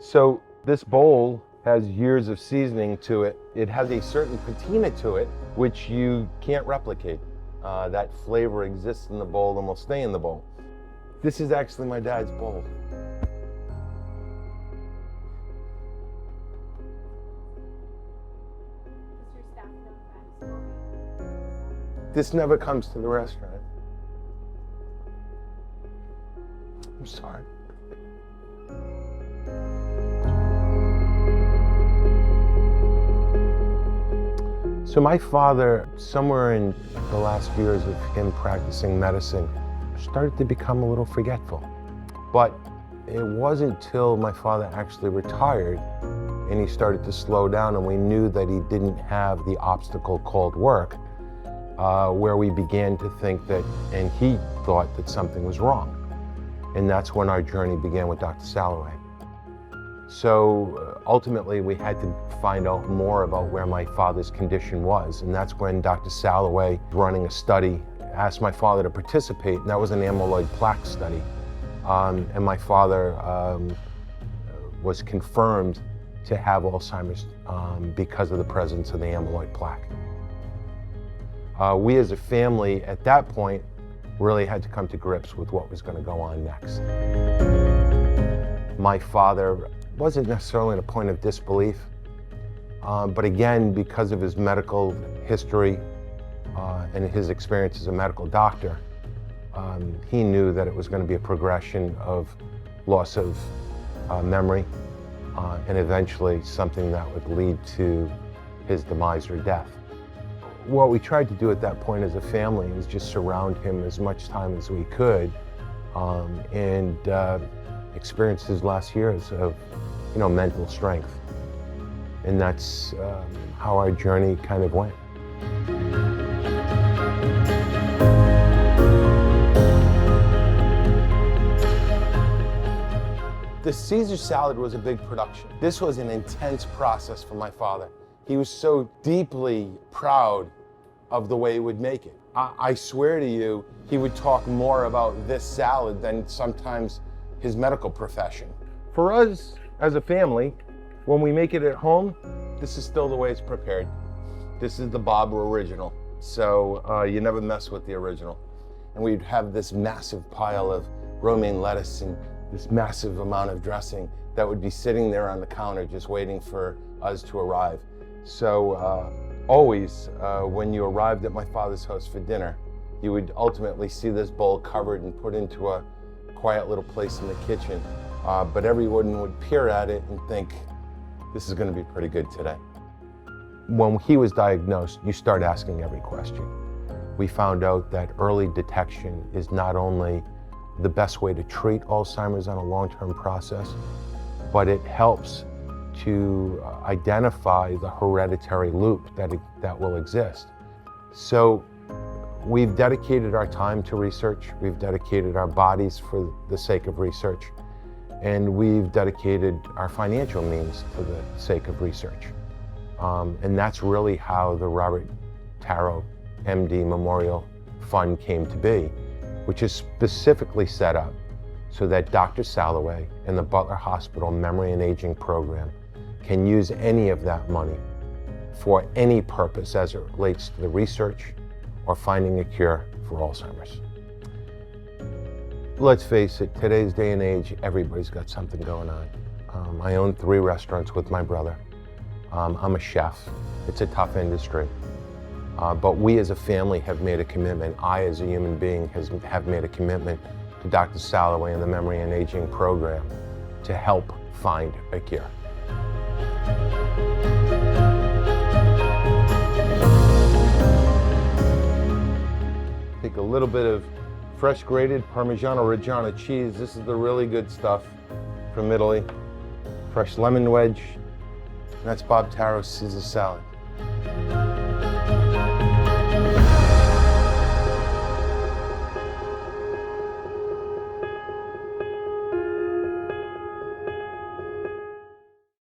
So this bowl has years of seasoning to it. It has a certain patina to it, which you can't replicate. That flavor exists in the bowl and will stay in the bowl. This is actually my dad's bowl. Does your staff know the backstory? This never comes to the restaurant. I'm sorry. So my father, somewhere in the last years of him practicing medicine, started to become a little forgetful. But it wasn't till my father actually retired and he started to slow down and we knew that he didn't have the obstacle called work, where we began to think that, and he thought that something was wrong. And that's when our journey began with Dr. Salloway. So ultimately we had to find out more about where my father's condition was. And that's when Dr. Salloway, running a study, asked my father to participate, and that was an amyloid plaque study. And my father was confirmed to have Alzheimer's because of the presence of the amyloid plaque. We as a family at that point really had to come to grips with what was going to go on next. My father wasn't necessarily at a point of disbelief, but again, because of his medical history and his experience as a medical doctor, he knew that it was going to be a progression of loss of memory and eventually something that would lead to his demise or death. What we tried to do at that point as a family was just surround him as much time as we could and experience his last years of, mental strength. And that's how our journey kind of went. The Caesar salad was a big production. This was an intense process for my father. He was so deeply proud of the way he would make it. I swear to you, he would talk more about this salad than sometimes his medical profession. For us as a family, when we make it at home, this is still the way it's prepared. This is the Bob original, so you never mess with the original. And we'd have this massive pile of romaine lettuce and this massive amount of dressing that would be sitting there on the counter just waiting for us to arrive. So always, when you arrived at my father's house for dinner, you would ultimately see this bowl covered and put into a quiet little place in the kitchen. But everyone would peer at it and think, this is going to be pretty good today. When he was diagnosed, you start asking every question. We found out that early detection is not only the best way to treat Alzheimer's on a long-term process, but it helps to identify the hereditary loop that will exist. So we've dedicated our time to research, we've dedicated our bodies for the sake of research, and we've dedicated our financial means to the sake of research. And that's really how the Robert Tarot MD Memorial Fund came to be, which is specifically set up so that Dr. Salloway and the Butler Hospital Memory and Aging Program can use any of that money for any purpose as it relates to the research or finding a cure for Alzheimer's. Let's face it, today's day and age, everybody's got something going on. I own 3 restaurants with my brother. I'm a chef. It's a tough industry. But we as a family have made a commitment. I as a human being have made a commitment to Dr. Salloway and the Memory and Aging Program to help find a cure. Take a little bit of fresh grated Parmigiano Reggiano cheese. This is the really good stuff from Italy. Fresh lemon wedge. And that's Bob Taro's Caesar salad.